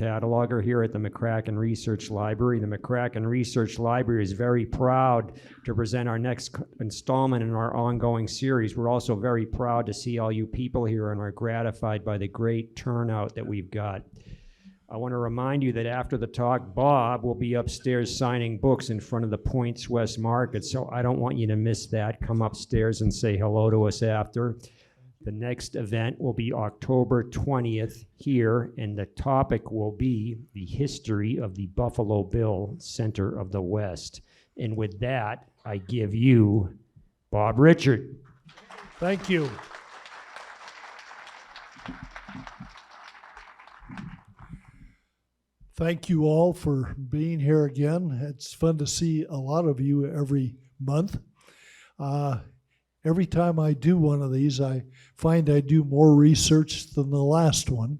cataloger here at the McCracken Research Library. The McCracken Research Library is very proud to present our next installment in our ongoing series. We're also very proud to see all you people here and are gratified by the great turnout that we've got. I want to remind you that after the talk, Bob will be upstairs signing books in front of the Points West Market, so I don't want you to miss that. Come upstairs and say hello to us after. The next event will be October 20th here, and the topic will be the history of the Buffalo Bill Center of the West. And with that, I give you Bob Richard. Thank you. Thank you all for being here again. It's fun to see a lot of you every month. Every time I do one of these, I find I do more research than the last one,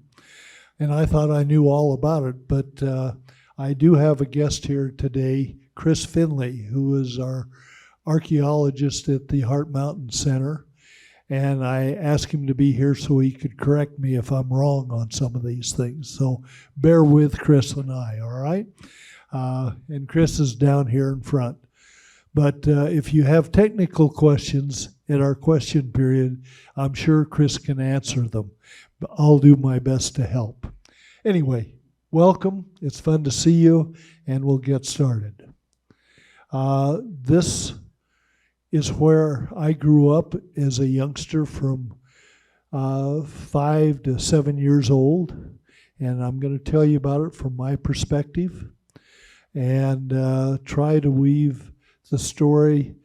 and I thought I knew all about it, but I do have a guest here today, Chris Finley, who is our archaeologist at the Heart Mountain Center, and I asked him to be here so he could correct me if I'm wrong on some of these things. So bear with Chris and I, all right? And Chris is down here in front. But if you have technical questions in our question period, I'm sure Chris can answer them. But I'll do my best to help. Anyway, welcome. It's fun to see you, and we'll get started. This is where I grew up as a youngster from 5 to 7 years old, and I'm going to tell you about it from my perspective and try to weave the story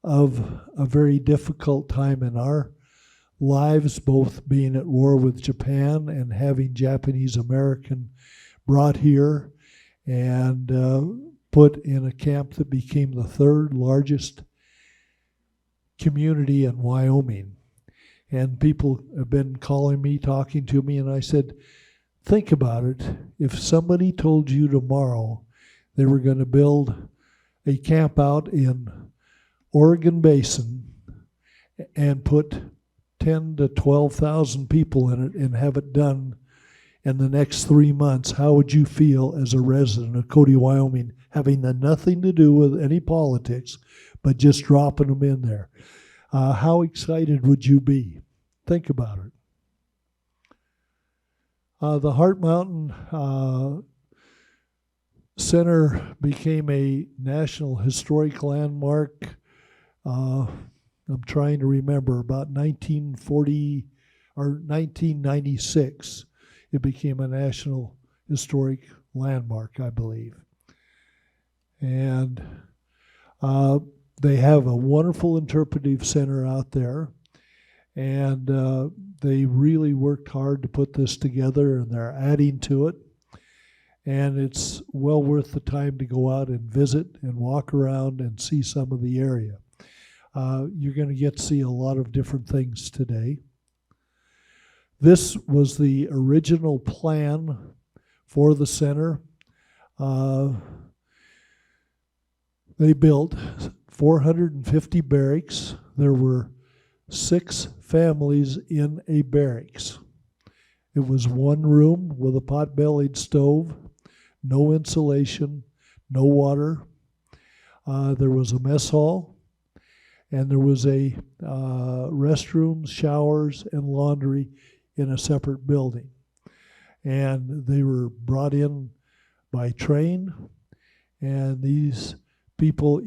of a very difficult time in our lives, both being at war with Japan and having Japanese American brought here and put in a camp that became the third largest community in Wyoming. And people have been calling me, talking to me, and I said, think about it. If somebody told you tomorrow they were going to build a camp out in Oregon Basin and put 10 to 12,000 people in it and have it done in the next 3 months, how would you feel as a resident of Cody, Wyoming, having nothing to do with any politics, but just dropping them in there? How excited would you be? Think about it. The Heart Mountain Center became a National Historic Landmark. I'm trying to remember, about 1940 or 1996. It became a National Historic Landmark, I believe. And they have a wonderful interpretive center out there. And they really worked hard to put this together, and they're adding to it. And it's well worth the time to go out and visit and walk around and see some of the area. You're going to get to see a lot of different things today. This was the original plan for the center. They built 450 barracks. There were 6 families in a barracks. It was one room with a pot-bellied stove, no insulation, no water. There was a mess hall, and there was a restrooms, showers, and laundry in a separate building. And they were brought in by train, and these people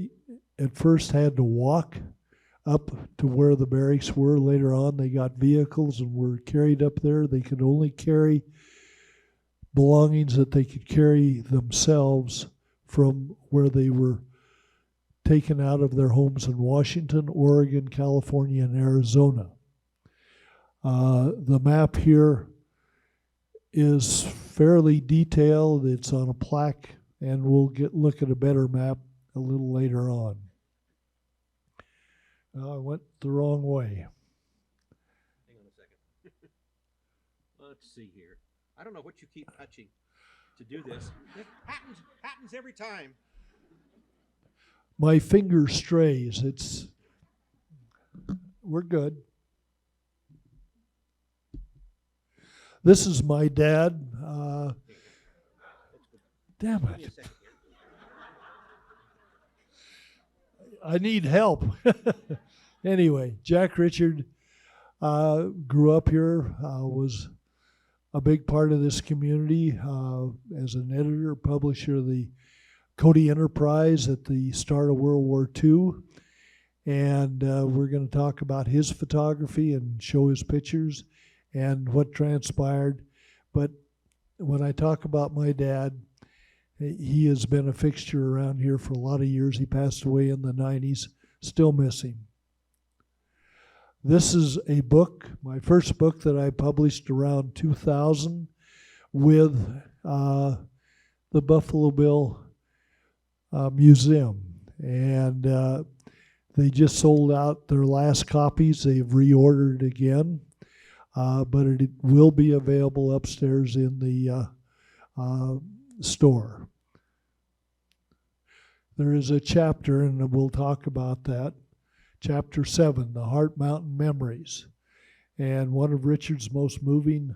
at first had to walk up to where the barracks were. Later on, they got vehicles and were carried up there. They could only carry belongings that they could carry themselves from where they were taken out of their homes in Washington, Oregon, California, and Arizona. The map here is fairly detailed. It's on a plaque, and we'll look at a better map a little later on. I went the wrong way. Hang on a second. Let's see here. I don't know what you keep touching to do this. It happens every time. My finger strays. We're good. This is my dad. Damn Give me a it. second here. I need help. Anyway, Jack Richard grew up here, was a big part of this community as an editor, publisher of the Cody Enterprise at the start of World War II. And we're going to talk about his photography and show his pictures and what transpired. But when I talk about my dad, he has been a fixture around here for a lot of years. He passed away in the 90s. Still miss him. This is a book, my first book that I published around 2000 with the Buffalo Bill Museum. And they just sold out their last copies. They've reordered again. But it will be available upstairs in the store. There is a chapter, and we'll talk about that. Chapter 7, The Heart Mountain Memories. And one of Richard's most moving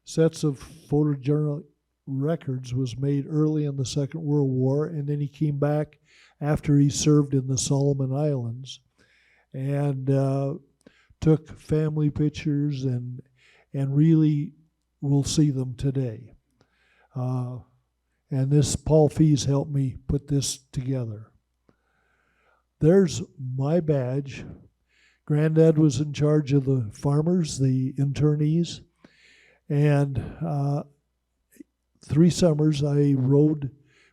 sets of photojournal records was made early in the Second World War, and then he came back after he served in the Solomon Islands and took family pictures, and really we'll see them today. And this, Paul Fees helped me put this together. There's my badge. Granddad was in charge of the farmers, the internees, and 3 summers I rode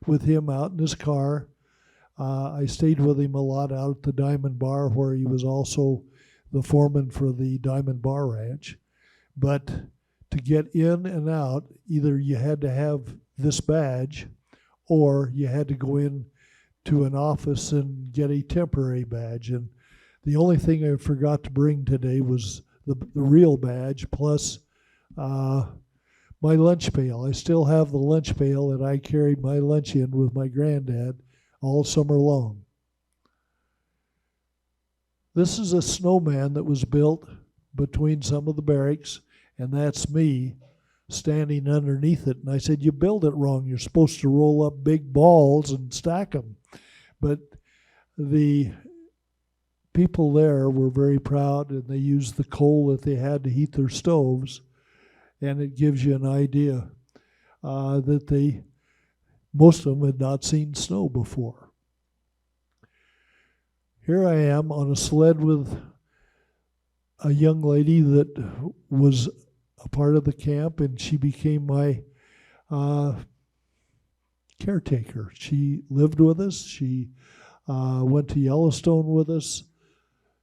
with him out in his car. I stayed with him a lot out at the Diamond Bar, where he was also the foreman for the Diamond Bar Ranch. But to get in and out, either you had to have this badge or you had to go in to an office and get a temporary badge. And the only thing I forgot to bring today was the real badge plus my lunch pail. I still have the lunch pail that I carried my lunch in with my granddad all summer long. This is a snowman that was built between some of the barracks, and that's me standing underneath it. And I said, you build it wrong. You're supposed to roll up big balls and stack them. But the people there were very proud, and they used the coal that they had to heat their stoves. And it gives you an idea that most of them had not seen snow before. Here I am on a sled with a young lady that was a part of the camp, and she became my caretaker. She lived with us. She went to Yellowstone with us.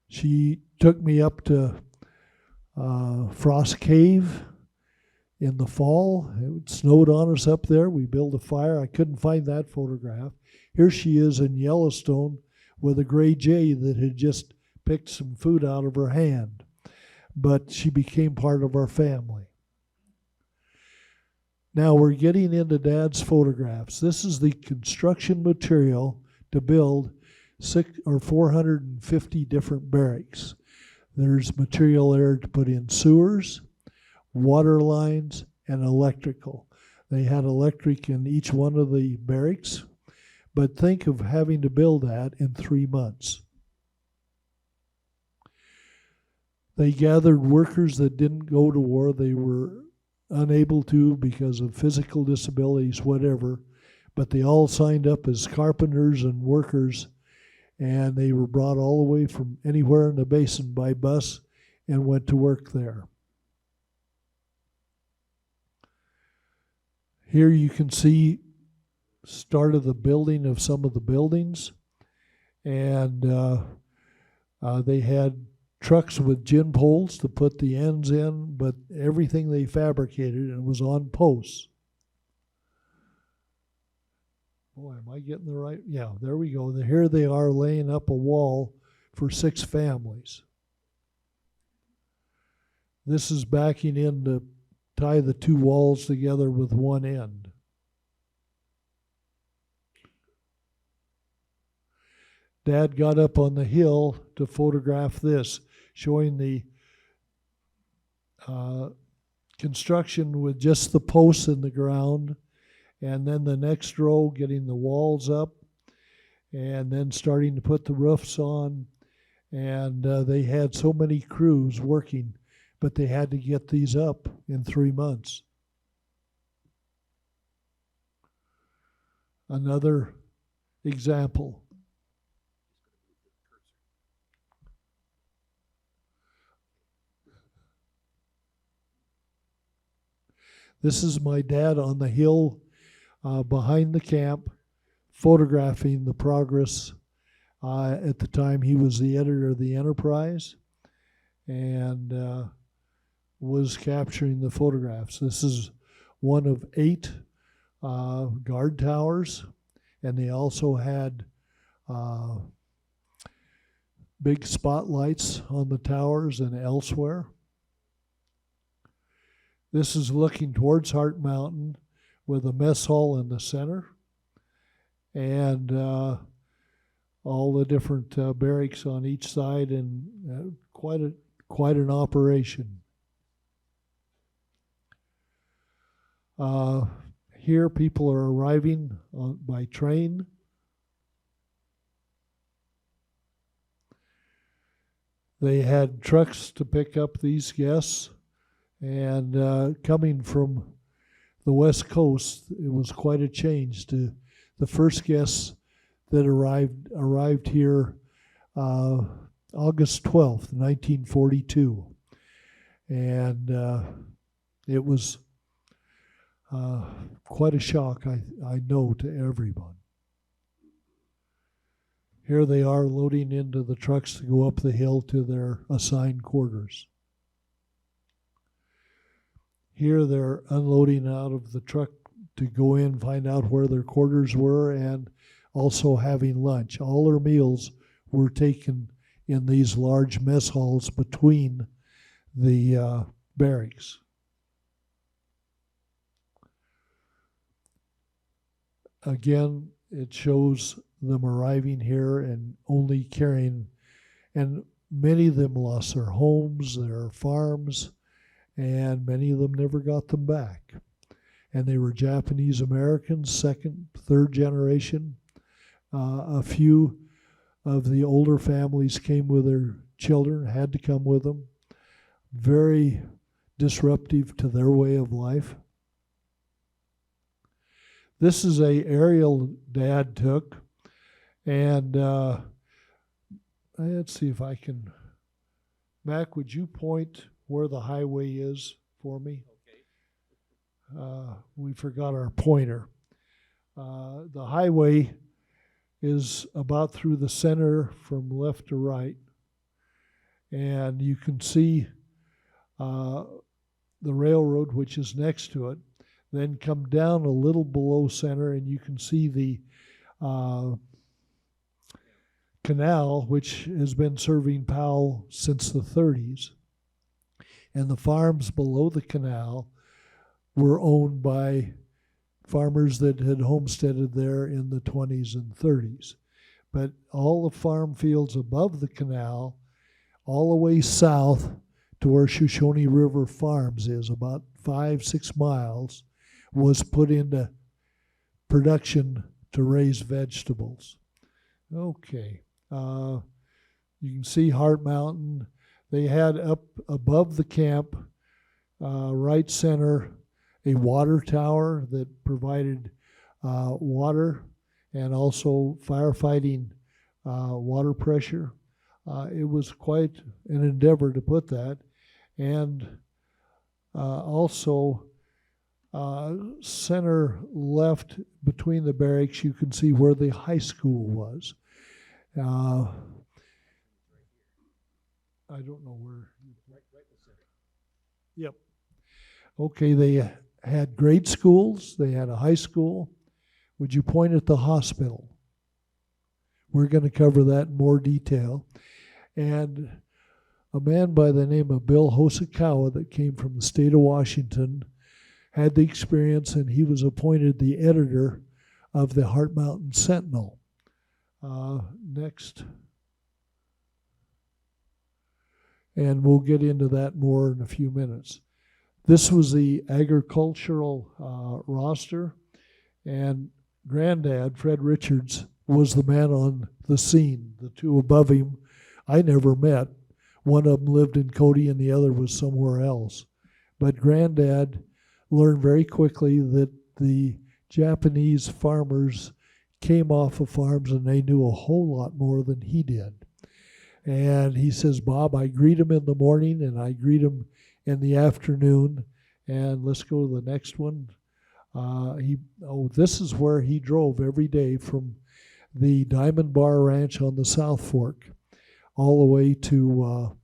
She took me up to Frost Cave in the fall. It snowed on us up there. We built a fire. I couldn't find that photograph. Here she is in Yellowstone with a gray jay that had just picked some food out of her hand. But she became part of our family. Now we're getting into Dad's photographs. This is the construction material to build 450 different barracks. There's material there to put in sewers, water lines, and electrical. They had electric in each one of the barracks, but think of having to build that in 3 months. They gathered workers that didn't go to war. They were unable to because of physical disabilities, whatever, but they all signed up as carpenters and workers, and they were brought all the way from anywhere in the basin by bus and went to work there. Here you can see start of the building of some of the buildings, and they had trucks with gin poles to put the ends in, but everything they fabricated and was on posts. Boy, am I getting the right? Yeah, there we go. Here they are laying up a wall for 6 families. This is backing in to tie the 2 walls together with one end. Dad got up on the hill to photograph this, showing the construction with just the posts in the ground and then the next row getting the walls up, and then starting to put the roofs on. And they had so many crews working, but they had to get these up in 3 months. Another example. This is my dad on the hill behind the camp, photographing the progress. At the time, he was the editor of the Enterprise and was capturing the photographs. This is one of 8 guard towers, and they also had big spotlights on the towers and elsewhere. This is looking towards Heart Mountain with a mess hall in the center, and all the different barracks on each side, and quite an operation. Here people are arriving by train. They had trucks to pick up these guests, and coming from the West Coast, it was quite a change. To the first guests that arrived here August 12th, 1942. And it was quite a shock, I know, to everyone. Here they are loading into the trucks to go up the hill to their assigned quarters. Here they're unloading out of the truck to go in, find out where their quarters were, and also having lunch. All their meals were taken in these large mess halls between the barracks. Again, it shows them arriving here and only carrying, and many of them lost their homes, their farms, and many of them never got them back. And they were Japanese Americans, second, third generation. A few of the older families came with their children, had to come with them. Very disruptive to their way of life. This is a aerial Dad took, and let's see if I can. Mac, would you point where the highway is for me? Okay. We forgot our pointer. The highway is about through the center from left to right, and you can see the railroad, which is next to it. Then come down a little below center, and you can see the canal, which has been serving Powell since the 30s. And the farms below the canal were owned by farmers that had homesteaded there in the 20s and 30s. But all the farm fields above the canal, all the way south to where Shoshone River Farms is, about 5-6 miles, was put into production to raise vegetables. Okay. You can see Heart Mountain. They had up above the camp, right center, a water tower that provided water and also firefighting water pressure. It was quite an endeavor to put that. And also center left between the barracks, you can see where the high school was. I don't know where. Right in the center. Yep. Okay, they had grade schools. They had a high school. Would you point at the hospital? We're going to cover that in more detail. And a man by the name of Bill Hosokawa that came from the state of Washington had the experience, and he was appointed the editor of the Heart Mountain Sentinel. Next. And we'll get into that more in a few minutes. This was the agricultural roster, And Granddad, Fred Richards, was the man on the scene. The two above him, I never met. One of them lived in Cody and the other was somewhere else. But Granddad learned very quickly that the Japanese farmers came off of farms and they knew a whole lot more than he did. And he says, Bob, I greet him in the morning and I greet him in the afternoon. And let's go to the next one. This is where he drove every day from the Diamond Bar Ranch on the South Fork all the way to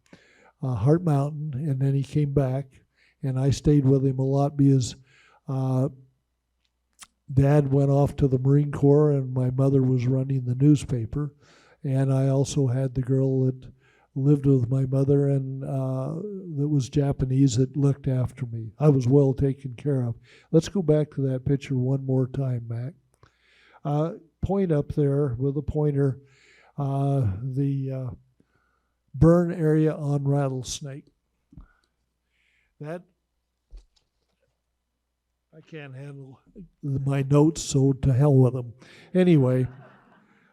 Heart Mountain, and then he came back, and I stayed with him a lot because Dad went off to the Marine Corps and my mother was running the newspaper, and I also had the girl that lived with my mother and that was Japanese that looked after me. I was well taken care of. Let's go back to that picture one more time, Mac. Point up there with a pointer, the burn area on Rattlesnake. That, I can't handle my notes, so to hell with them. Anyway,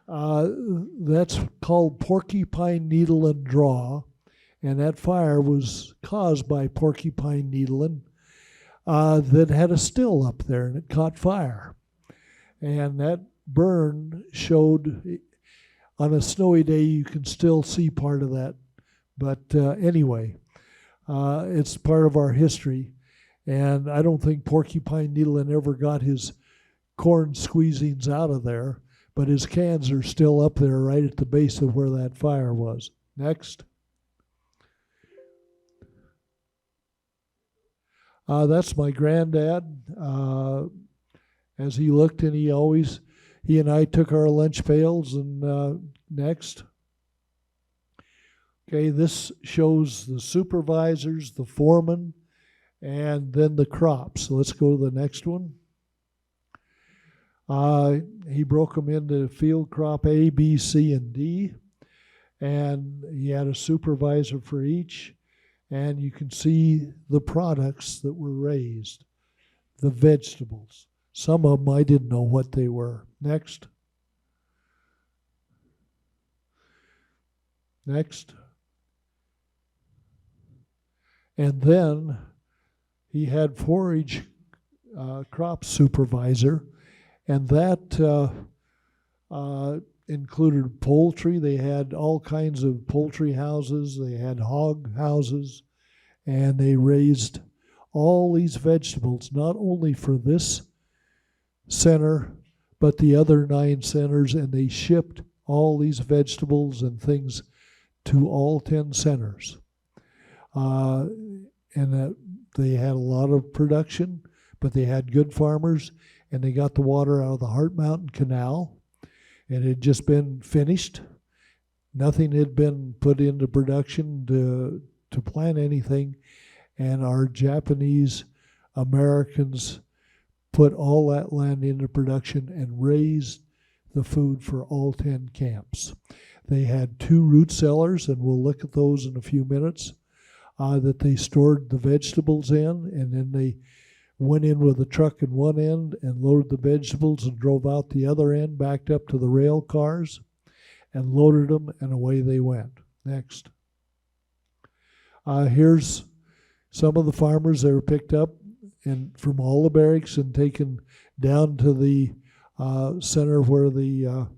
that's called Porcupine Needle and Draw, and that fire was caused by porcupine needling that had a still up there, and it caught fire. And that burn showed, on a snowy day, you can still see part of that. But anyway, it's part of our history. And I don't think Porcupine Needling ever got his corn squeezings out of there, but his cans are still up there right at the base of where that fire was. Next. That's my granddad. As he looked, and he and I took our lunch pails, and next. Okay, this shows the supervisors, the foreman, and then the crops. So let's go to the next one. He broke them into field crop A, B, C, and D, and he had a supervisor for each, and you can see the products that were raised, the vegetables. Some of them I didn't know what they were. Next. Next. And then he had forage crop supervisor, and that included poultry. They had all kinds of poultry houses. They had hog houses, and they raised all these vegetables, not only for this center, but the other 9 centers, and they shipped all these vegetables and things to all 10 centers. And they had a lot of production, but they had good farmers, and they got the water out of the Heart Mountain Canal, and it had just been finished. Nothing had been put into production to plant anything, and our Japanese Americans put all that land into production and raised the food for all 10 camps. They had 2 root cellars, and we'll look at those in a few minutes, that they stored the vegetables in, and then they went in with a truck in one end and loaded the vegetables and drove out the other end, backed up to the rail cars and loaded them, and away they went. Next. Here's some of the farmers that were picked up and from all the barracks and taken down to the center where the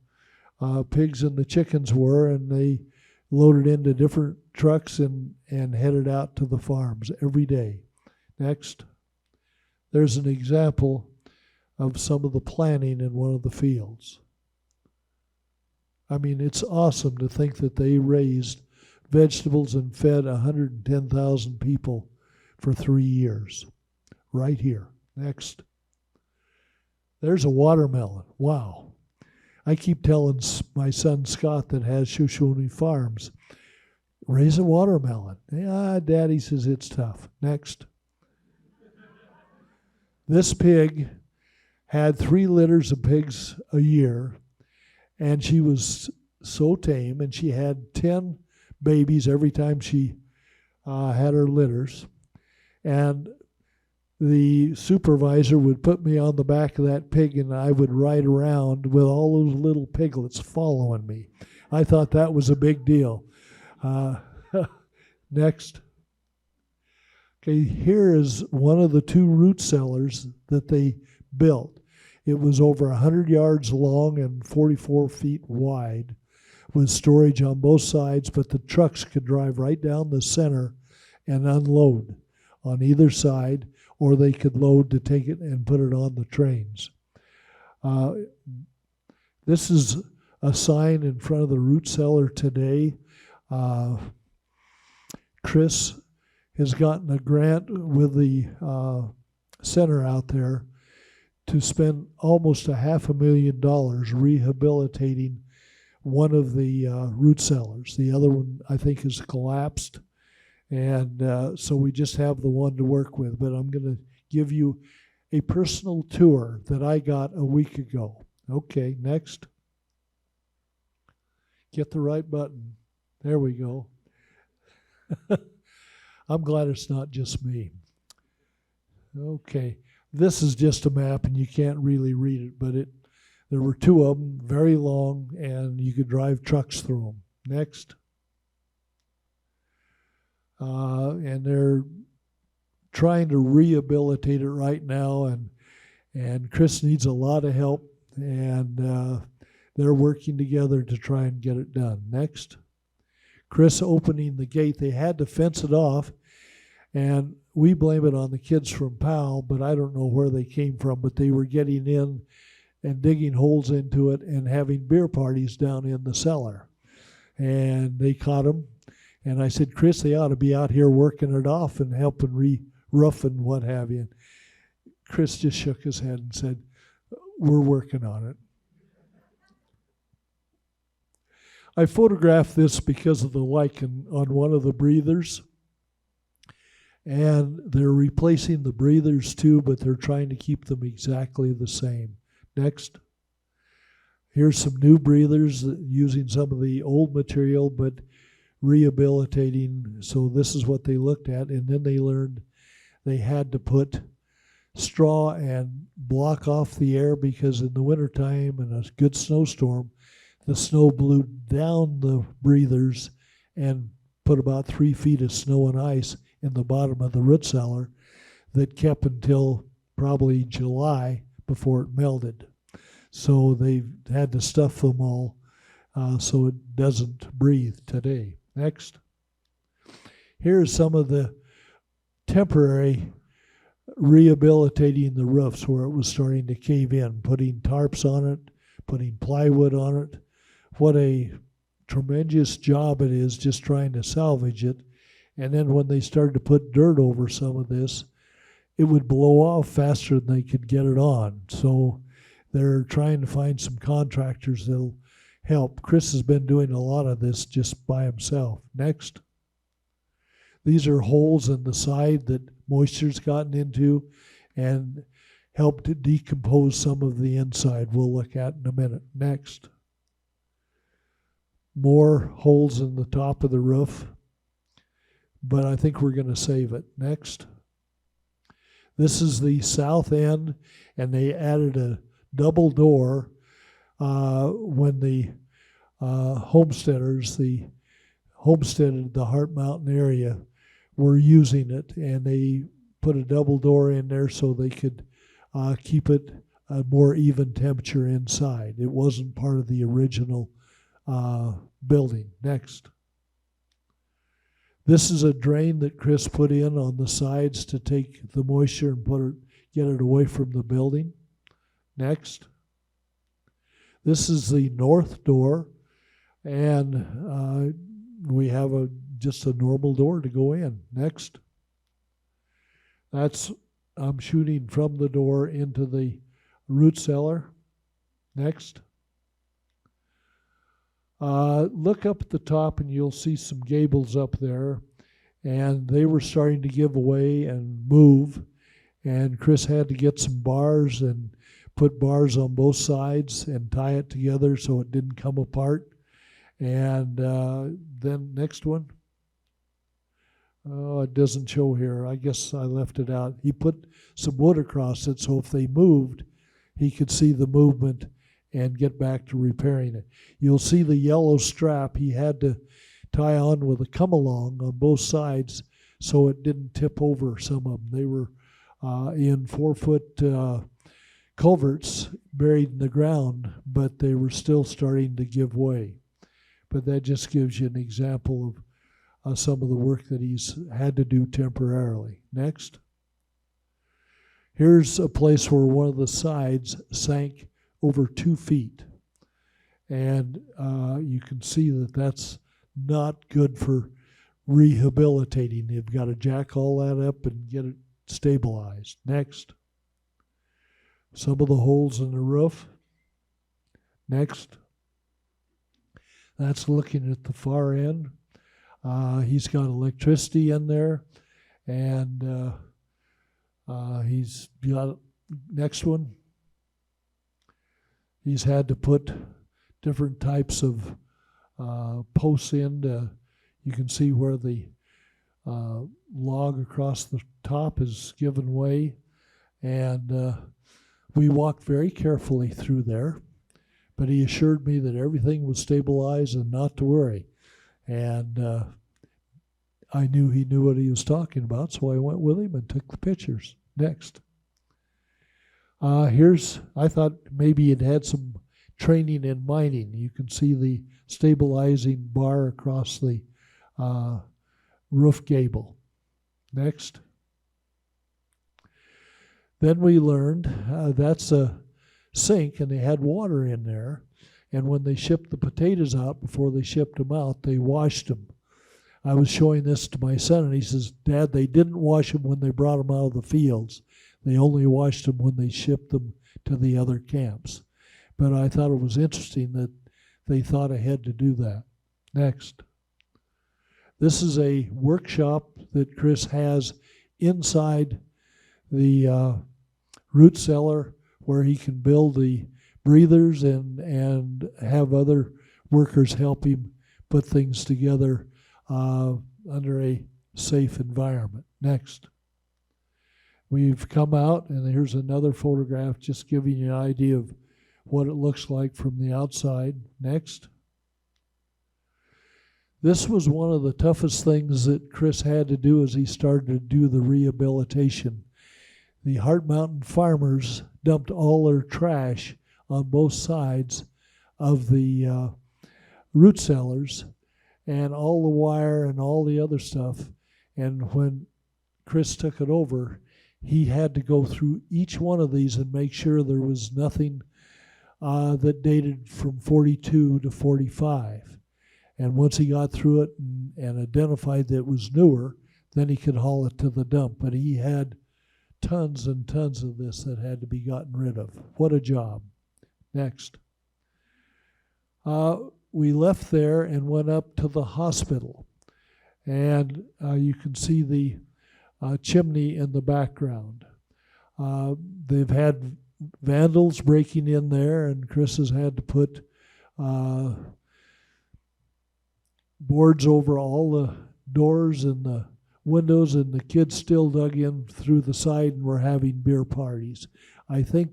pigs and the chickens were, and they loaded into different trucks and headed out to the farms every day. Next. There's an example of some of the planting in one of the fields. I mean, it's awesome to think that they raised vegetables and fed 110,000 people for 3 years. Right here. Next. There's a watermelon. Wow. I keep telling my son Scott that has Shoshone Farms, raise a watermelon. Yeah, Daddy says it's tough. Next. This pig had 3 litters of pigs a year, and she was so tame, and she had 10 babies every time she had her litters. And the supervisor would put me on the back of that pig and I would ride around with all those little piglets following me. I thought that was a big deal. Next. Okay, here is one of the 2 root cellars that they built. It was over 100 yards long and 44 feet wide with storage on both sides, but the trucks could drive right down the center and unload on either side, or they could load to take it and put it on the trains. This is a sign in front of the root cellar today. Chris has gotten a grant with the center out there to spend almost $500,000 rehabilitating one of the root cellars. The other one, I think, has collapsed. And so we just have the one to work with. But I'm going to give you a personal tour that I got a week ago. Okay, next. Get the right button. There we go. I'm glad it's not just me. Okay, this is just a map and you can't really read it, but there were 2 of them, very long, and you could drive trucks through them. Next. And they're trying to rehabilitate it right now, and Chris needs a lot of help, and they're working together to try and get it done. Next. Chris opening the gate. They had to fence it off, and we blame it on the kids from Powell, but I don't know where they came from, but they were getting in and digging holes into it and having beer parties down in the cellar. And they caught them. And I said, Chris, they ought to be out here working it off and helping re-roof and what have you. And Chris just shook his head and said, we're working on it. I photographed this because of the lichen on one of the breathers. And they're replacing the breathers too, but they're trying to keep them exactly the same. Next. Here's some new breathers using some of the old material, but rehabilitating. So this is what they looked at, and then they learned they had to put straw and block off the air because in the wintertime and a good snowstorm, the snow blew down the breathers and put about 3 feet of snow and ice in the bottom of the root cellar that kept until probably July before it melted. So they had to stuff them all so it doesn't breathe today. Next. Here's some of the temporary rehabilitating the roofs where it was starting to cave in, putting tarps on it, putting plywood on it. What a tremendous job it is just trying to salvage it. And then when they started to put dirt over some of this, it would blow off faster than they could get it on. So they're trying to find some contractors that'll help. Chris has been doing a lot of this just by himself. Next. These are holes in the side that moisture's gotten into and helped to decompose some of the inside we'll look at in a minute. Next. More holes in the top of the roof, but I think we're going to save it. Next. This is the south end, and they added a double door when the homesteaders, the homesteaded the Heart Mountain area, were using it, and they put a double door in there so they could keep it a more even temperature inside. It wasn't part of the original building. Next. This is a drain that Chris put in on the sides to take the moisture and get it away from the building. Next. This is the north door, and we have just a normal door to go in. Next. I'm shooting from the door into the root cellar. Next. Look up at the top and you'll see some gables up there, and they were starting to give away and move, and Chris had to get some bars and put bars on both sides and tie it together so it didn't come apart. And then next one. Oh, it doesn't show here. I guess I left it out. He put some wood across it so if they moved, he could see the movement and get back to repairing it. You'll see the yellow strap he had to tie on with a come-along on both sides so it didn't tip over some of them. They were in 4-foot culverts buried in the ground, but they were still starting to give way. But that just gives you an example of some of the work that he's had to do temporarily. Next. Here's a place where one of the sides sank over 2 feet. And you can see that that's not good for rehabilitating. You've got to jack all that up and get it stabilized. Next. Some of the holes in the roof. Next. That's looking at the far end. He's got electricity in there, and he's got, next one, he's had to put different types of posts in. You can see where the log across the top is given way, and we walked very carefully through there, but he assured me that everything was stabilized and not to worry. And I knew he knew what he was talking about, so I went with him and took the pictures. Next. I thought maybe it had some training in mining. You can see the stabilizing bar across the roof gable. Next. Then we learned that's a sink, and they had water in there. And when they shipped the potatoes out, before they shipped them out, they washed them. I was showing this to my son, and he says, Dad, they didn't wash them when they brought them out of the fields. They only washed them when they shipped them to the other camps. But I thought it was interesting that they thought ahead to do that. Next. This is a workshop that Chris has inside the root cellar where he can build the breathers and have other workers help him put things together under a safe environment. Next. We've come out, and here's another photograph just giving you an idea of what it looks like from the outside. Next. This was one of the toughest things that Chris had to do as he started to do the rehabilitation. The Heart Mountain farmers dumped all their trash on both sides of the root cellars and all the wire and all the other stuff. And when Chris took it over, he had to go through each one of these and make sure there was nothing that dated from 42 to 45. And once he got through it and identified that it was newer, then he could haul it to the dump. But he had tons and tons of this that had to be gotten rid of. What a job. Next. We left there and went up to the hospital. And you can see the chimney in the background. They've had vandals breaking in there, and Chris has had to put boards over all the doors and the windows, and the kids still dug in through the side and were having beer parties. I think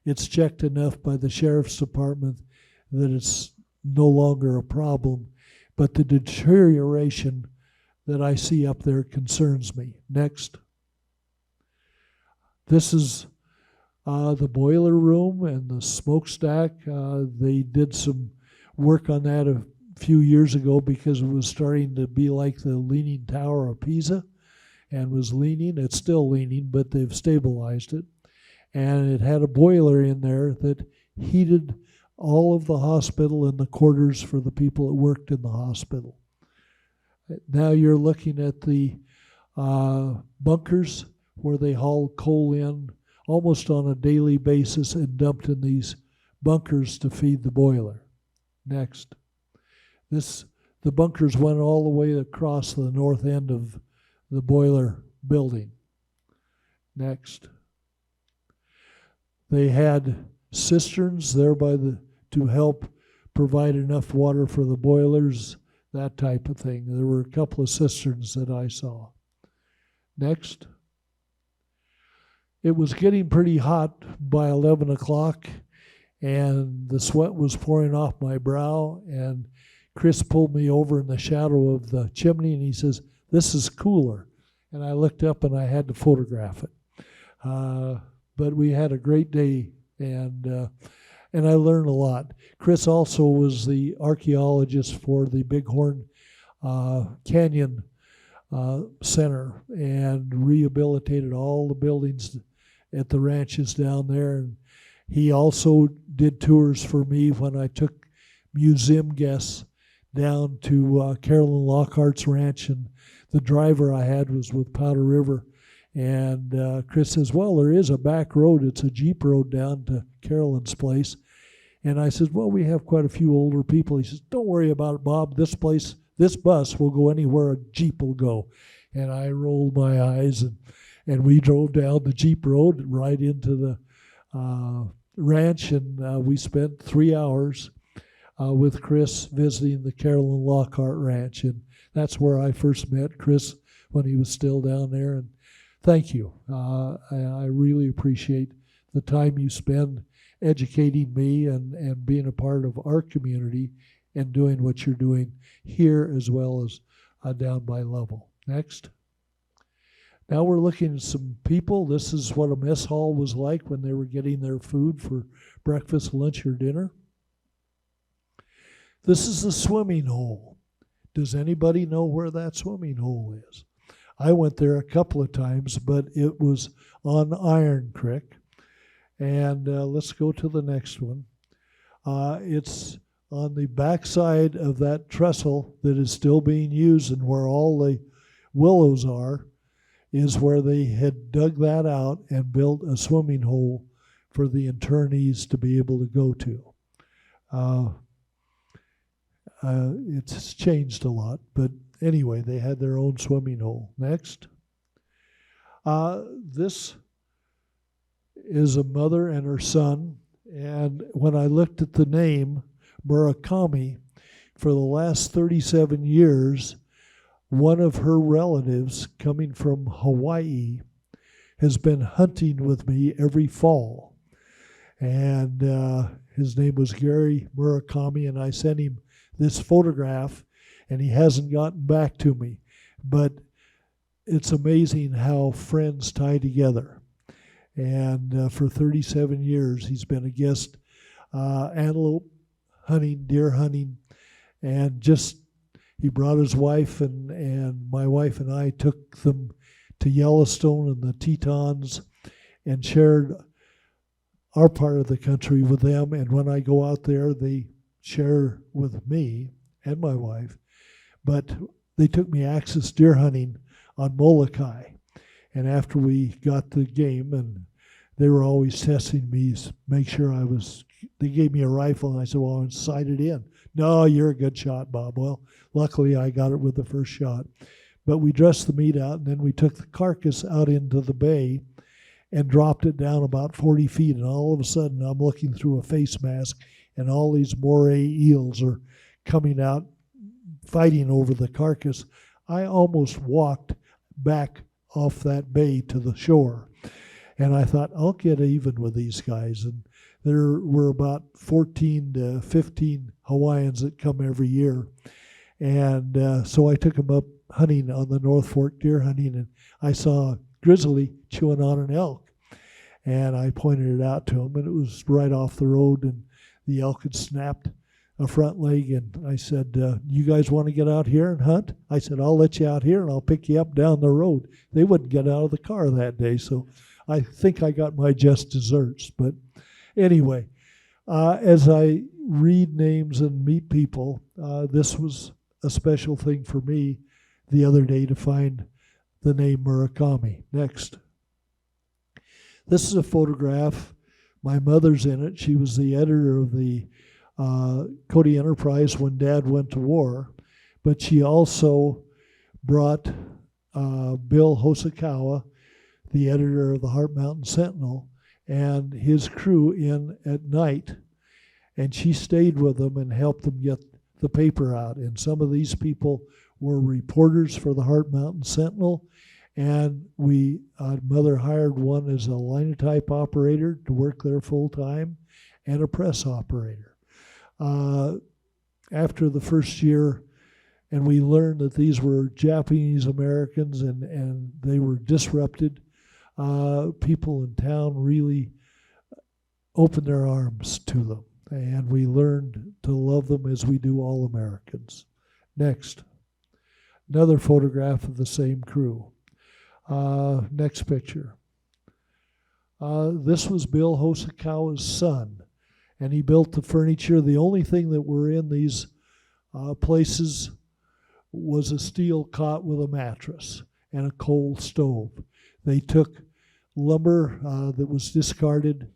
it's checked enough by the sheriff's department that it's no longer a problem, but the deterioration that I see up there concerns me. Next. This is the boiler room and the smokestack. They did some work on that a few years ago because it was starting to be like the Leaning Tower of Pisa and was leaning. It's still leaning, but they've stabilized it. And it had a boiler in there that heated all of the hospital and the quarters for the people that worked in the hospital. Now you're looking at the bunkers where they haul coal in almost on a daily basis and dumped in these bunkers to feed the boiler. Next. The bunkers went all the way across the north end of the boiler building. Next. They had cisterns there to help provide enough water for the boilers that type of thing. There were a couple of cisterns that I saw. Next. It was getting pretty hot by 11 o'clock, and the sweat was pouring off my brow, and Chris pulled me over in the shadow of the chimney, and he says, "This is cooler." And I looked up, and I had to photograph it. But we had a great day, and I learned a lot. Chris also was the archaeologist for the Bighorn Canyon Center and rehabilitated all the buildings at the ranches down there. And he also did tours for me when I took museum guests down to Carolyn Lockhart's ranch, and the driver I had was with Powder River. And Chris says, "Well, there is a back road. It's a Jeep road down to Carolyn's place." And I said, "Well, we have quite a few older people." He says, "Don't worry about it, Bob. This bus will go anywhere a Jeep will go." And I rolled my eyes, and we drove down the Jeep road right into the ranch, and we spent 3 hours with Chris visiting the Carolyn Lockhart Ranch. And that's where I first met Chris when he was still down there. And thank you. I really appreciate the time you spend educating me and being a part of our community and doing what you're doing here as well as down by Level. Next. Now we're looking at some people. This is what a mess hall was like when they were getting their food for breakfast, lunch, or dinner. This is the swimming hole. Does anybody know where that swimming hole is? I went there a couple of times, but it was on Iron Creek. And let's go to the next one. It's on the backside of that trestle that is still being used, and where all the willows are is where they had dug that out and built a swimming hole for the internees to be able to go to. It's changed a lot, but anyway, they had their own swimming hole. Next. This is a mother and her son, and when I looked at the name Murakami, for the last 37 years, one of her relatives coming from Hawaii has been hunting with me every fall. And his name was Gary Murakami, and I sent him this photograph, and he hasn't gotten back to me. But it's amazing how friends tie together. And for 37 years, he's been a guest antelope hunting, deer hunting, and just he brought his wife, and my wife and I took them to Yellowstone and the Tetons and shared our part of the country with them. And when I go out there, they share with me and my wife. But they took me axis deer hunting on Molokai. And after we got the game, and they were always testing me, make sure they gave me a rifle, and I said, "Well, I'm sighted in." "No, you're a good shot, Bob." Well, luckily I got it with the first shot. But we dressed the meat out, and then we took the carcass out into the bay and dropped it down about 40 feet. And all of a sudden, I'm looking through a face mask, and all these moray eels are coming out, fighting over the carcass. I almost walked back off that bay to the shore. And I thought, I'll get even with these guys. And there were about 14 to 15 Hawaiians that come every year. And so I took them up hunting on the North Fork deer hunting, and I saw a grizzly chewing on an elk. And I pointed it out to him, and it was right off the road, and the elk had snapped a front leg. And I said, "You guys want to get out here and hunt?" I said, "I'll let you out here, and I'll pick you up down the road." They wouldn't get out of the car that day, so I think I got my just desserts. But anyway, as I read names and meet people, this was a special thing for me the other day to find the name Murakami. Next. This is a photograph. My mother's in it. She was the editor of the Cody Enterprise when Dad went to war. But she also brought Bill Hosokawa, the editor of the Heart Mountain Sentinel, and his crew in at night. And she stayed with them and helped them get the paper out. And some of these people were reporters for the Heart Mountain Sentinel. And Mother hired one as a linotype operator to work there full time and a press operator. After the first year, and we learned that these were Japanese Americans and they were disrupted, people in town really opened their arms to them. And we learned to love them as we do all Americans. Next. Another photograph of the same crew. Next picture. This was Bill Hosokawa's son, and he built the furniture. The only thing that were in these places was a steel cot with a mattress and a coal stove. They took lumber that was discarded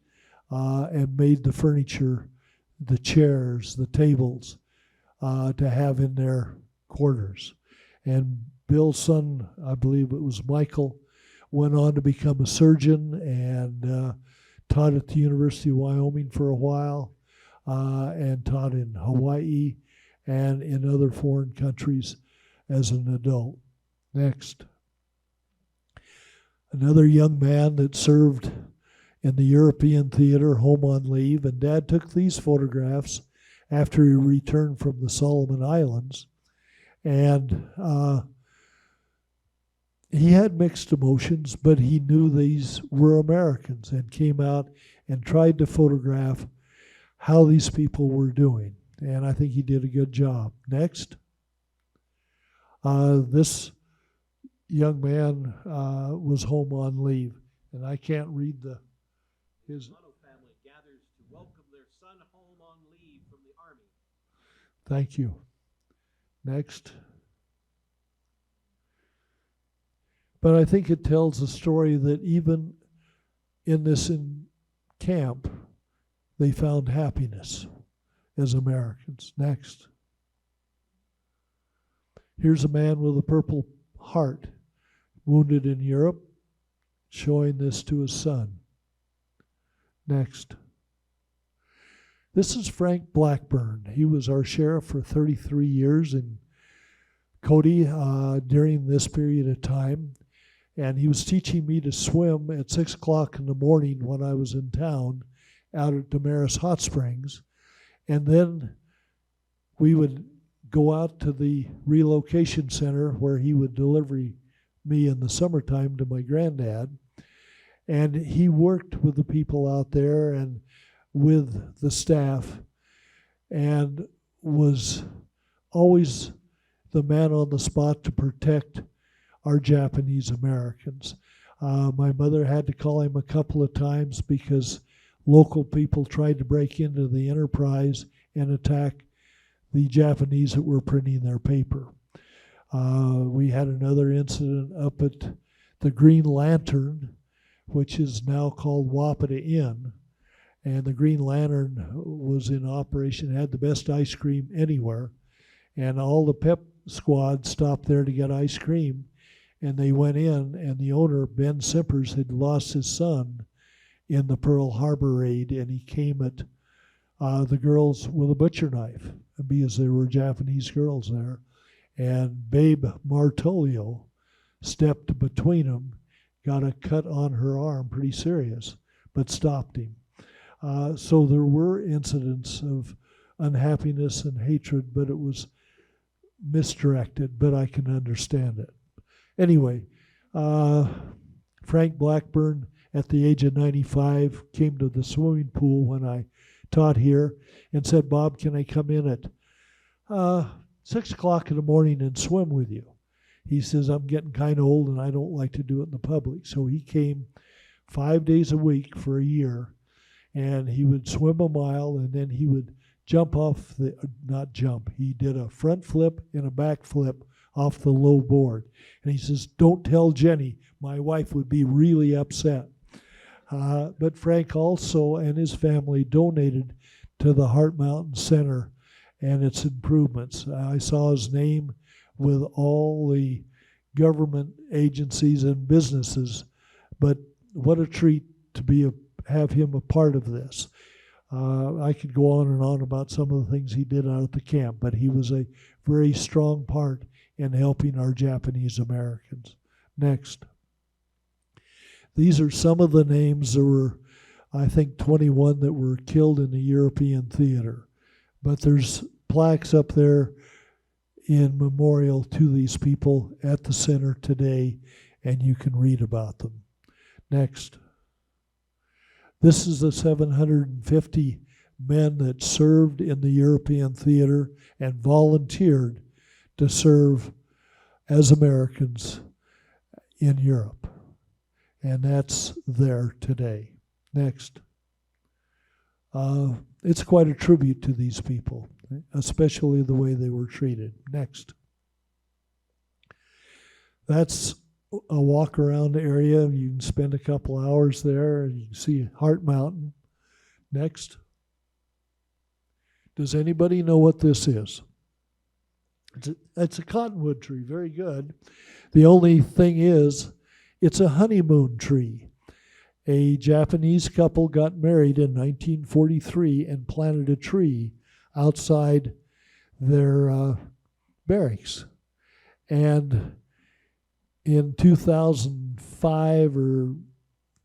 and made the furniture, the chairs, the tables, to have in their quarters. And Bill's son, I believe it was Michael, went on to become a surgeon and taught at the University of Wyoming for a while and taught in Hawaii and in other foreign countries as an adult. Next. Another young man that served in the European theater, home on leave, and Dad took these photographs after he returned from the Solomon Islands. And he had mixed emotions, but he knew these were Americans and came out and tried to photograph how these people were doing. And I think he did a good job. Next. This young man was home on leave, and I can't read his. Family gathers to welcome their son home on leave from the Army. Thank you. Next. But I think it tells a story that even in this camp, they found happiness as Americans. Next. Here's a man with a Purple Heart, wounded in Europe, showing this to his son. Next. This is Frank Blackburn. He was our sheriff for 33 years in Cody during this period of time. And he was teaching me to swim at 6 o'clock in the morning when I was in town out at Damaris Hot Springs. And then we would go out to the relocation center where he would deliver me in the summertime to my granddad. And he worked with the people out there and with the staff and was always the man on the spot to protect our Japanese Americans. My mother had to call him a couple of times because local people tried to break into the enterprise and attack the Japanese that were printing their paper. We had another incident up at the Green Lantern, which is now called Wapata Inn. And the Green Lantern was in operation, had the best ice cream anywhere. And all the pep squad stopped there to get ice cream. And they went in, and the owner, Ben Simpers, had lost his son in the Pearl Harbor raid, and he came at the girls with a butcher knife because there were Japanese girls there. And Babe Martolio stepped between them, got a cut on her arm, pretty serious, but stopped him. So there were incidents of unhappiness and hatred, but it was misdirected, but I can understand it. Anyway, Frank Blackburn, at the age of 95, came to the swimming pool when I taught here and said, "Bob, can I come in at 6 o'clock in the morning and swim with you?" He says, "I'm getting kind of old and I don't like to do it in the public." So he came 5 days a week for a year, and he would swim a mile, and then he would jump off he did a front flip and a back flip off the low board. And he says, "Don't tell Jenny, my wife would be really upset." But Frank also and his family donated to the Heart Mountain Center and its improvements. I saw his name with all the government agencies and businesses, but what a treat to have him a part of this. I could go on and on about some of the things he did out at the camp, but he was a very strong part in helping our Japanese Americans. Next. These are some of the names. There were, I think, 21 that were killed in the European theater. But there's plaques up there in memorial to these people at the center today, and you can read about them. Next. This is the 750 men that served in the European theater and volunteered to serve as Americans in Europe. And that's there today. Next. It's quite a tribute to these people, especially the way they were treated. Next. That's a walk around area. You can spend a couple hours there and you can see Heart Mountain. Next. Does anybody know what this is? It's a cottonwood tree. Very good. The only thing is, it's a honeymoon tree. A Japanese couple got married in 1943 and planted a tree outside their barracks. And in 2005 or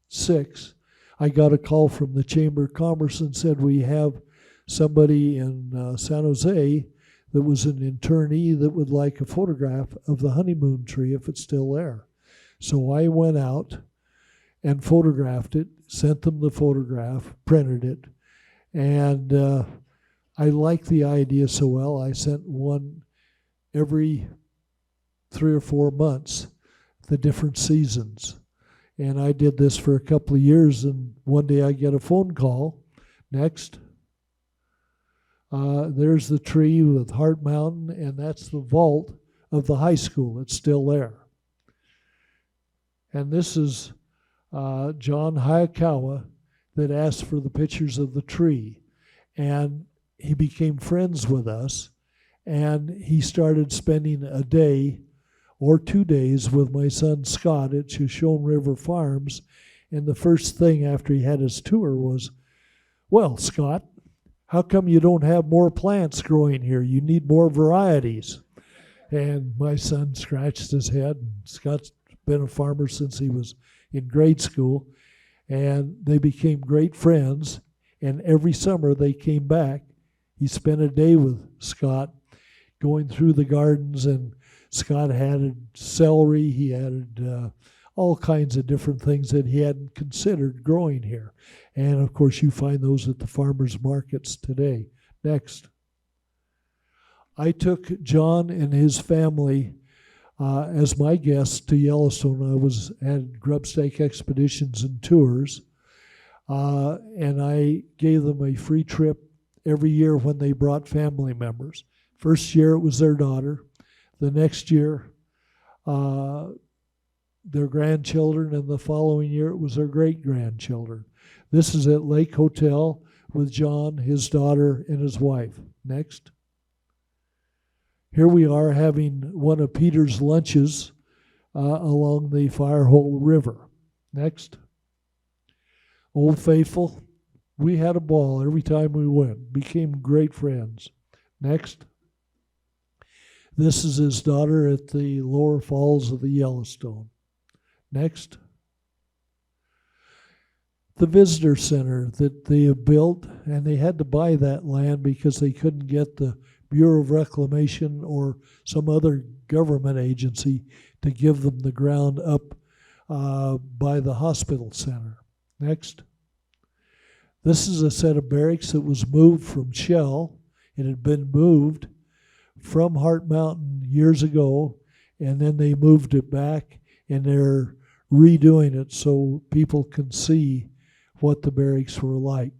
6, I got a call from the Chamber of Commerce and said, we have somebody in San Jose that was an internee that would like a photograph of the honeymoon tree if it's still there. So I went out and photographed it, sent them the photograph, printed it, and I liked the idea so well, I sent one every 3 or 4 months, the different seasons. And I did this for a couple of years, and one day I get a phone call. Next. There's the tree with Heart Mountain, and that's the vault of the high school. It's still there. And this is John Hayakawa that asked for the pictures of the tree. And he became friends with us, and he started spending a day or 2 days with my son Scott at Shoshone River Farms. And the first thing after he had his tour was, well, Scott, how come you don't have more plants growing here? You need more varieties. And my son scratched his head. Scott's been a farmer since he was in grade school. And they became great friends. And every summer they came back. He spent a day with Scott going through the gardens, and Scott added celery. He added all kinds of different things that he hadn't considered growing here. And of course, you find those at the farmers markets today. Next. I took John and his family as my guests to Yellowstone. I was at Grubstake Expeditions and Tours, and I gave them a free trip every year when they brought family members. First year it was their daughter. The next year, their grandchildren, and the following year it was their great-grandchildren. This is at Lake Hotel with John, his daughter, and his wife. Next. Here we are having one of Peter's lunches along the Firehole River. Next. Old Faithful, we had a ball every time we went. Became great friends. Next. This is his daughter at the lower falls of the Yellowstone. Next. The visitor center that they have built, and they had to buy that land because they couldn't get the Bureau of Reclamation or some other government agency to give them the ground up by the hospital center. Next. This is a set of barracks that was moved from Shell. It had been moved from Heart Mountain years ago, and then they moved it back, and they're redoing it so people can see what the barracks were like.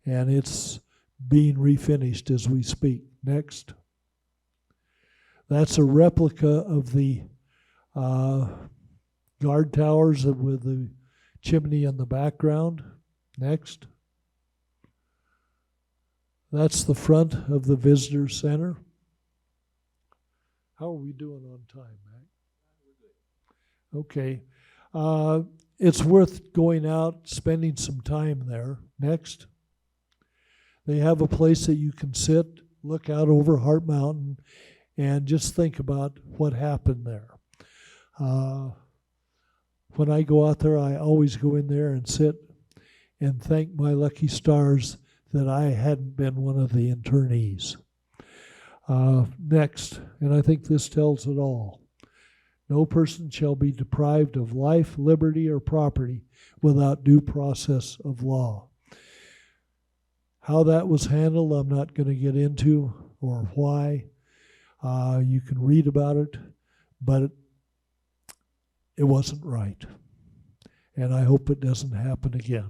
And it's being refinished as we speak. Next. That's a replica of the guard towers with the chimney in the background. Next. That's the front of the visitor center. How are we doing on time, Mac? Okay. It's worth going out, spending some time there. Next. They have a place that you can sit, look out over Heart Mountain, and just think about what happened there. When I go out there, I always go in there and sit and thank my lucky stars that I hadn't been one of the internees. Next, and I think this tells it all. No person shall be deprived of life, liberty, or property without due process of law. How that was handled, I'm not going to get into, or why. You can read about it, but it wasn't right. And I hope it doesn't happen again.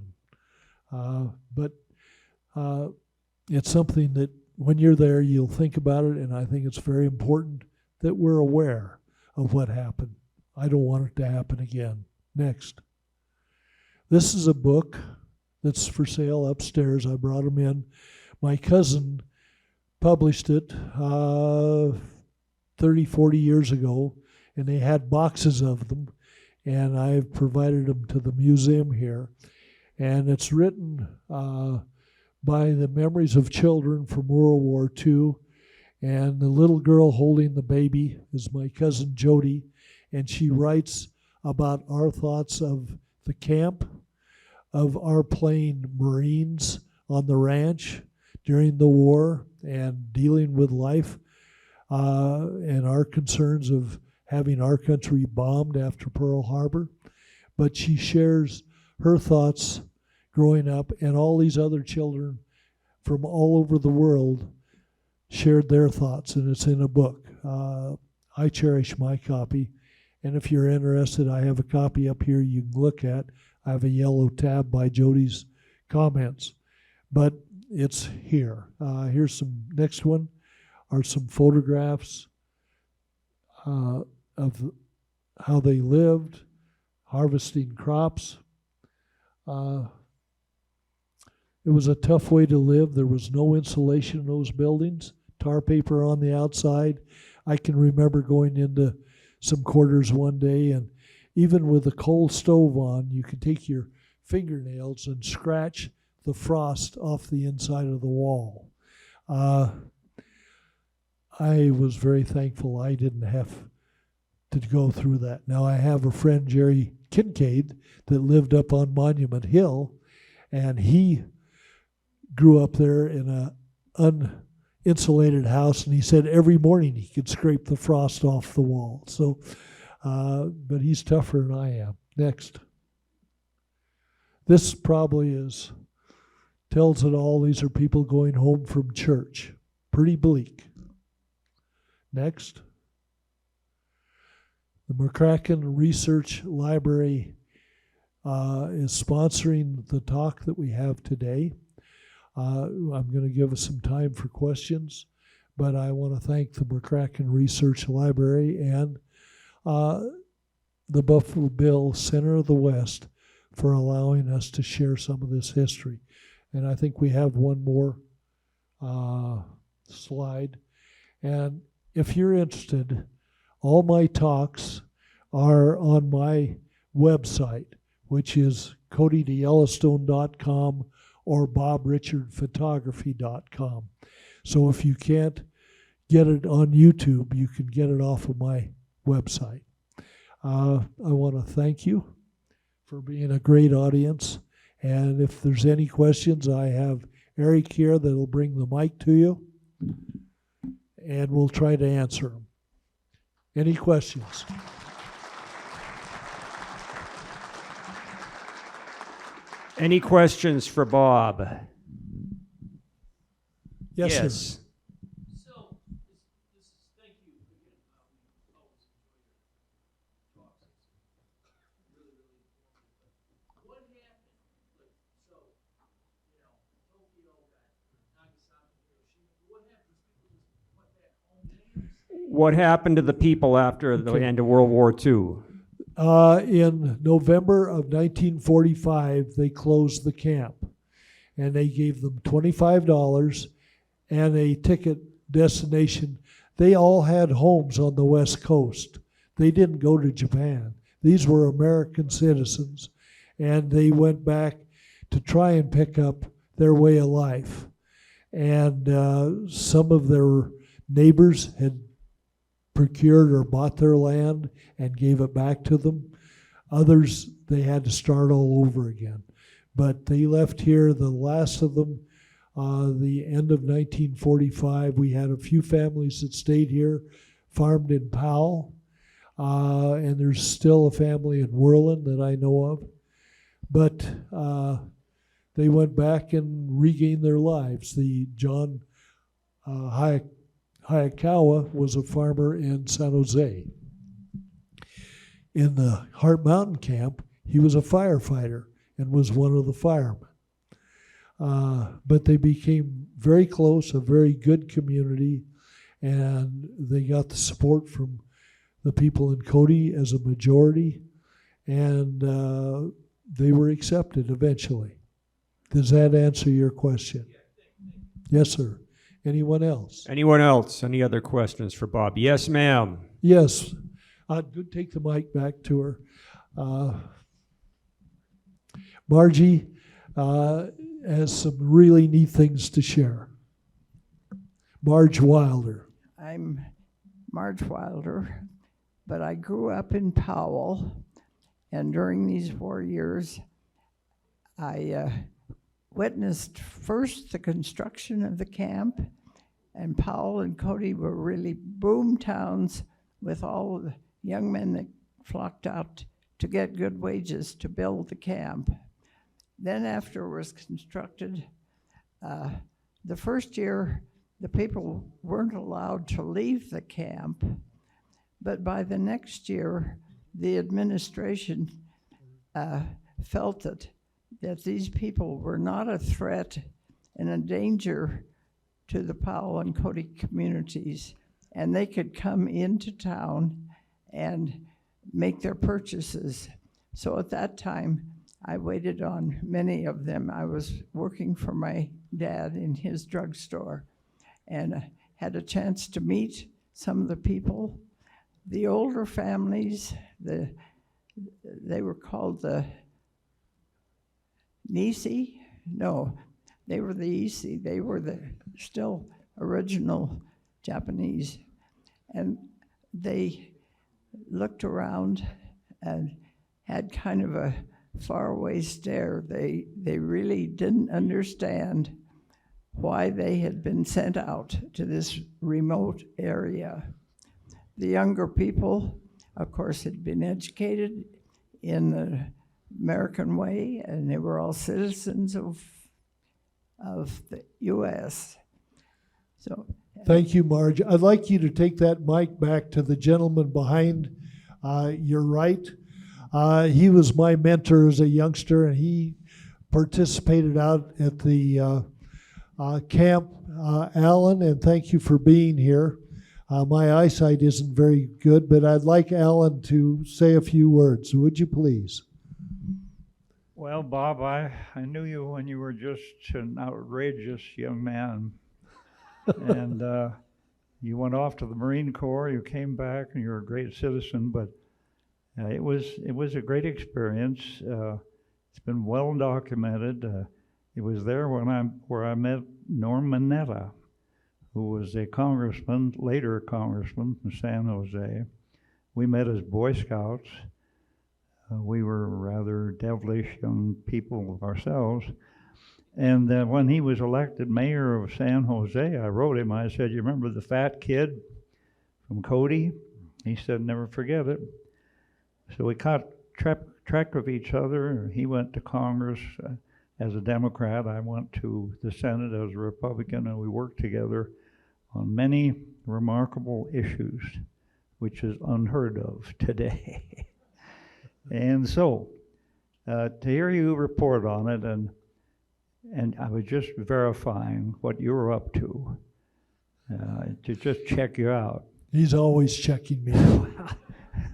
But it's something that when you're there, you'll think about it, and I think it's very important that we're aware of what happened. I don't want it to happen again. Next. This is a book that's for sale upstairs. I brought them in. My cousin published it 30, 40 years ago, and they had boxes of them, and I've provided them to the museum here. And it's written by the memories of children from World War II. And the little girl holding the baby is my cousin Jody, and she writes about our thoughts of the camp, of our playing Marines on the ranch during the war and dealing with life, and our concerns of having our country bombed after Pearl Harbor. But she shares her thoughts growing up, and all these other children from all over the world shared their thoughts, and it's in a book. I cherish my copy, and if you're interested, I have a copy up here you can look at. I have a yellow tab by Jody's comments, but it's here. Here's some, next one are some photographs of how they lived, harvesting crops. It was a tough way to live. There was no insulation in those buildings, tar paper on the outside. I can remember going into some quarters one day, and even with a coal stove on, you could take your fingernails and scratch the frost off the inside of the wall. I was very thankful I didn't have to go through that. Now I have a friend, Jerry Kincaid, that lived up on Monument Hill, and he grew up there in a uninsulated house, and he said every morning he could scrape the frost off the wall. So, but he's tougher than I am. Next. This probably tells it all. These are people going home from church. Pretty bleak. Next. The McCracken Research Library is sponsoring the talk that we have today. I'm going to give us some time for questions, but I want to thank the McCracken Research Library and the Buffalo Bill Center of the West for allowing us to share some of this history. And I think we have one more slide. And if you're interested, all my talks are on my website, which is codytoyellowstone.com or bobrichardphotography.com. So if you can't get it on YouTube, you can get it off of my website. I want to thank you for being a great audience. And if there's any questions, I have Eric here that will bring the mic to you, and we'll try to answer them. Any questions? Any questions for Bob? Yes, sir. So, this is, thank you again. We always enjoy your talks. It's really, really informative. But what happened? Like, so, Tokyo got Nagasaki, Hiroshima. What happened? People just went back home names? What happened to the people after the end of World War II? In November of 1945, they closed the camp, and they gave them $25 and a ticket destination. They all had homes on the West Coast. They didn't go to Japan. These were American citizens, and they went back to try and pick up their way of life. and some of their neighbors had procured or bought their land and gave it back to them. Others, they had to start all over again. But they left here, the last of them, the end of 1945. We had a few families that stayed here, farmed in Powell, and there's still a family in Whirland that I know of. But they went back and regained their lives. The John Hayakawa was a farmer in San Jose. In the Heart Mountain Camp, he was a firefighter and was one of the firemen. But they became very close, a very good community, and they got the support from the people in Cody as a majority, and they were accepted eventually. Does that answer your question? Yes, sir. Anyone else? Anyone else? Any other questions for Bob? Yes, ma'am. Yes. Do take the mic back to her. Margie has some really neat things to share. Marge Wilder. I'm Marge Wilder, but I grew up in Powell, and during these 4 years, I witnessed first the construction of the camp, and Powell and Cody were really boom towns with all the young men that flocked out to get good wages to build the camp. Then after it was constructed, the first year, the people weren't allowed to leave the camp, but by the next year, the administration felt that these people were not a threat and a danger to the Powell and Cody communities, and they could come into town and make their purchases. So at that time, I waited on many of them. I was working for my dad in his drugstore and had a chance to meet some of the people. The older families, they were called the Nisi? No, they were the Isi. They were the still original Japanese. And they looked around and had kind of a faraway stare. They really didn't understand why they had been sent out to this remote area. The younger people, of course, had been educated in the American way, and they were all citizens of the U.S. So, Thank you, Marge. I'd like you to take that mic back to the gentleman behind your right. He was my mentor as a youngster, and he participated out at the camp. Alan, and thank you for being here. My eyesight isn't very good, but I'd like Alan to say a few words. Would you please? Well, Bob, I knew you when you were just an outrageous young man. And you went off to the Marine Corps, you came back, and you're a great citizen, but it was a great experience. It's been well documented. It was there where I met Norm Mineta, who was a congressman, later a congressman from San Jose. We met as Boy Scouts. We were rather devilish young people ourselves. And when he was elected mayor of San Jose, I wrote him, I said, "You remember the fat kid from Cody?" He said, "Never forget it." So we caught track of each other. He went to Congress as a Democrat. I went to the Senate as a Republican, and we worked together on many remarkable issues, which is unheard of today. And so, to hear you report on it, and I was just verifying what you were up to just check you out. He's always checking me.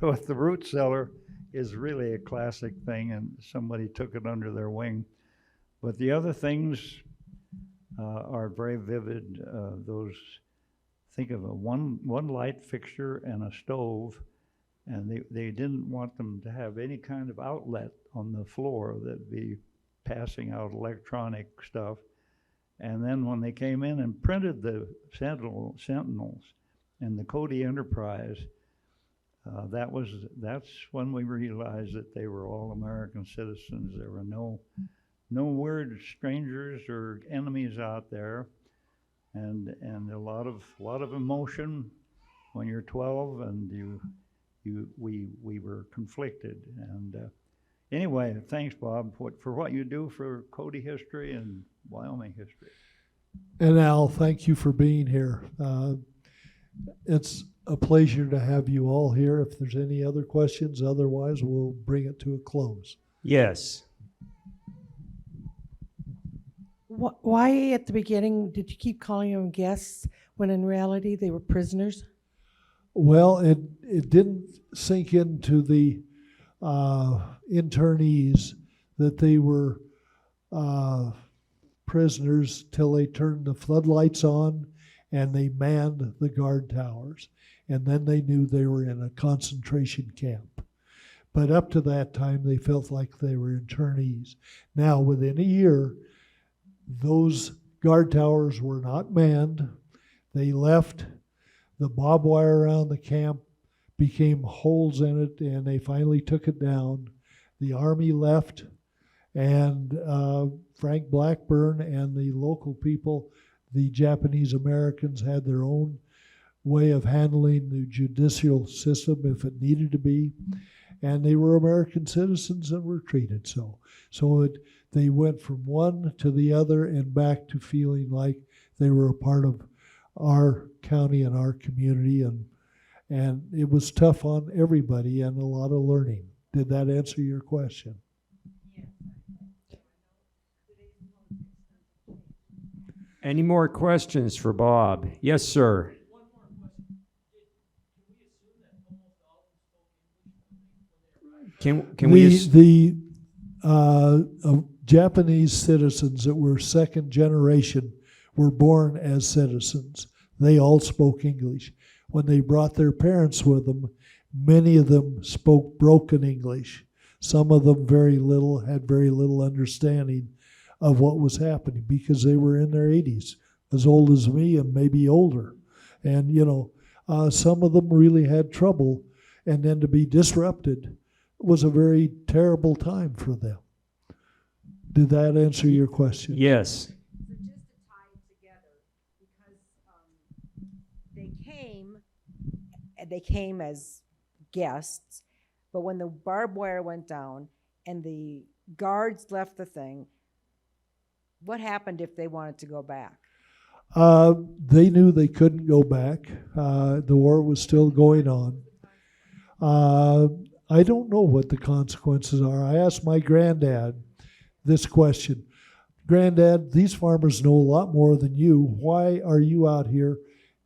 With the root cellar is really a classic thing, and somebody took it under their wing. But the other things are very vivid. Think of a one light fixture and a stove, and they didn't want them to have any kind of outlet on the floor that'd be passing out electronic stuff. And then when they came in and printed the Sentinels and the Cody Enterprise, that's when we realized that they were all American citizens. There were no weird strangers or enemies out there, and a lot of emotion when you're 12, and we were conflicted. And anyway, thanks, Bob, for what you do for Cody history and Wyoming history. And Al, thank you for being here. It's a pleasure to have you all here. If there's any other questions, otherwise we'll bring it to a close. Yes. Why at the beginning did you keep calling them guests when in reality they were prisoners? Well, it didn't sink into the internees that they were prisoners till they turned the floodlights on and they manned the guard towers. And then they knew they were in a concentration camp. But up to that time, they felt like they were internees. Now, within a year, those guard towers were not manned. They left. The barbed wire around the camp became holes in it, and they finally took it down. The Army left, and Frank Blackburn and the local people, the Japanese Americans, had their own way of handling the judicial system if it needed to be, and they were American citizens and were treated so. They went from one to the other and back to feeling like they were a part of our county and our community, and it was tough on everybody and a lot of learning. Did that answer your question? Any more questions for Bob? Yes, sir. One more question. Can we assume that almost all of them spoke English when they arrived? Can we The Japanese citizens that were second generation were born as citizens. They all spoke English. When they brought their parents with them, many of them spoke broken English. Some of them had very little understanding of what was happening because they were in their 80s, as old as me and maybe older. And, some of them really had trouble, and then to be disrupted was a very terrible time for them. Did that answer your question? Yes. So just to tie it together, because they came as guests, but when the barbed wire went down and the guards left the thing, what happened if they wanted to go back? They knew they couldn't go back. The war was still going on. I don't know what the consequences are. I asked my granddad this question. Granddad, these farmers know a lot more than you. Why are you out here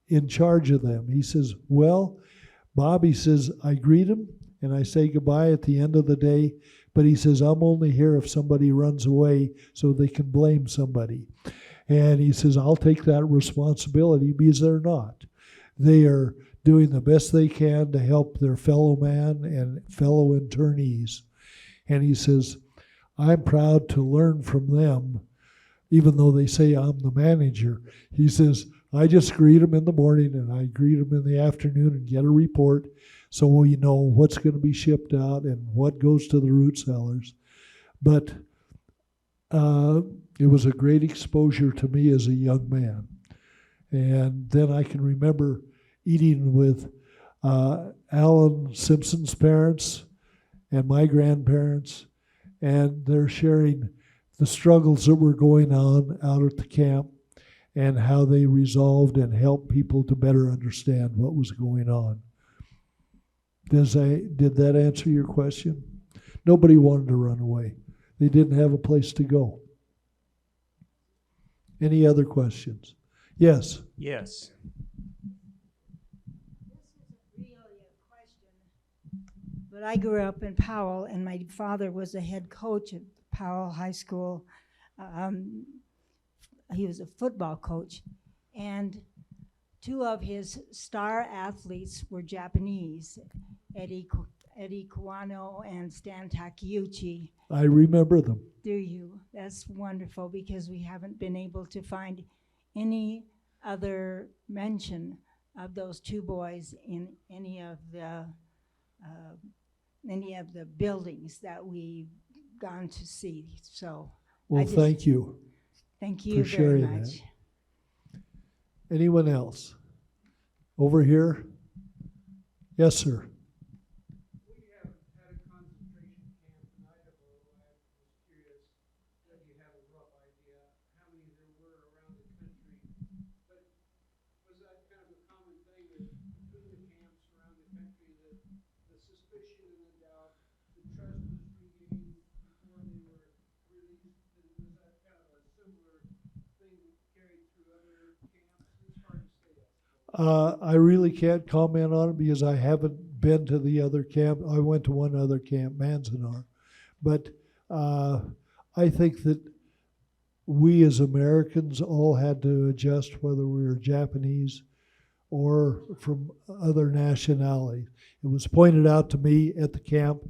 in charge of them? He says, well, Bob, he says, I greet them and I say goodbye at the end of the day. But he says, I'm only here if somebody runs away so they can blame somebody. And he says, I'll take that responsibility because they're not. They are doing the best they can to help their fellow man and fellow internees. And he says, I'm proud to learn from them, even though they say I'm the manager. He says, I just greet them in the morning and I greet them in the afternoon and get a report so we know what's going to be shipped out and what goes to the root cellars. But it was a great exposure to me as a young man. And then I can remember eating with Alan Simpson's parents and my grandparents, and they're sharing the struggles that were going on out at the camp and how they resolved and helped people to better understand what was going on. Did that answer your question? Nobody wanted to run away. They didn't have a place to go. Any other questions? Yes. Yes. This isn't really a question, but I grew up in Powell, and my father was the head coach at Powell High School. He was a football coach, and two of his star athletes were Japanese, Eddie Kawano and Stan Takeuchi. I remember them. Do you? That's wonderful, because we haven't been able to find any other mention of those two boys in any of the buildings that we've gone to see. So Well, thank you. thank you for very sharing much. Anyone else? Over here? Yes, sir. We have had a concentration camp in Idaho. I was curious whether you have a rough idea how many there were around the country. But was that kind of a common thing that between the camps around the country, that the suspicion and the doubt, the trust was regained before they were released? And was that kind of a similar thing carried through other camps? It's hard to say, I suppose. I really can't comment on it because I haven't been to the other camp. I went to one other camp, Manzanar. But I think that we as Americans all had to adjust, whether we were Japanese or from other nationalities. It was pointed out to me at the camp,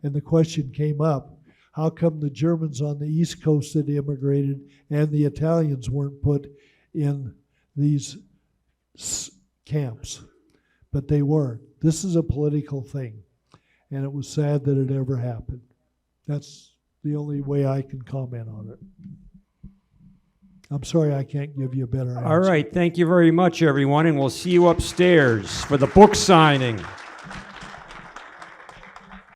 and the question came up, how come the Germans on the East Coast that immigrated and the Italians weren't put in these camps? But they weren't. This is a political thing, and it was sad that it ever happened. That's the only way I can comment on it. I'm sorry I can't give you a better answer. All right, thank you very much, everyone, and we'll see you upstairs for the book signing.